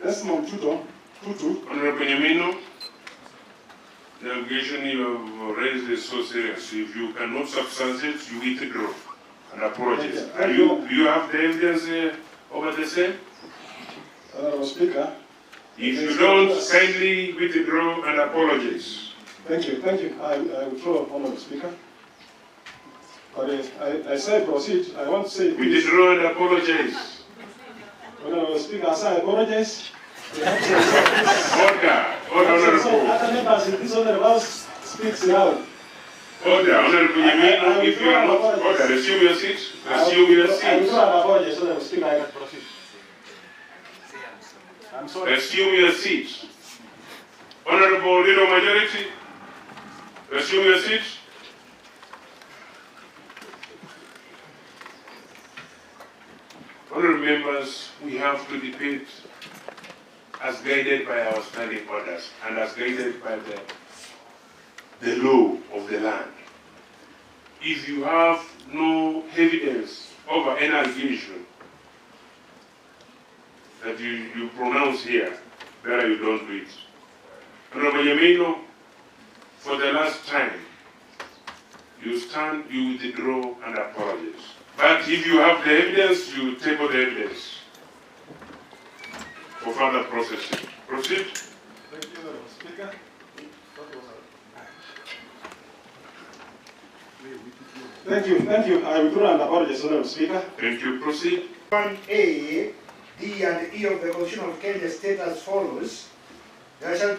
Desmond Tutu. Honorable Yamino, the allegation you have raised is so serious. If you cannot substantiate, you withdraw and apologize. Do you have the evidence over the same? Honorable Speaker. If you don't, kindly withdraw and apologize. Thank you. I withdraw, Honorable Speaker. But I say proceed. I want to say please. Withdraw and apologize. Honorable Speaker, as I apologize. Order, Honorable. Other members in this Honorable House speaks now. Order, Honorable Yamino, if you are not, order, resume your seat. Resume your I seat. withdraw and apologize, Honorable Speaker. I can proceed. I'm sorry. Resume your seat. Honorable Leader Majority, resume your seat. Honorable members, we have to debate as guided by our standing orders and as guided by the law of the land. If you have no evidence over any allegation that you pronounce here, better you don't do it. Honorable Yamino, for the last time, you stand, you withdraw and apologize. But if you have the evidence, you table the evidence for further processing. Proceed. Thank you, Honorable Speaker. Thank you. I withdraw and apologize, Honorable Speaker. Thank you. Proceed. 1A, D and E of the Constitution of Kenya state as follows. There shall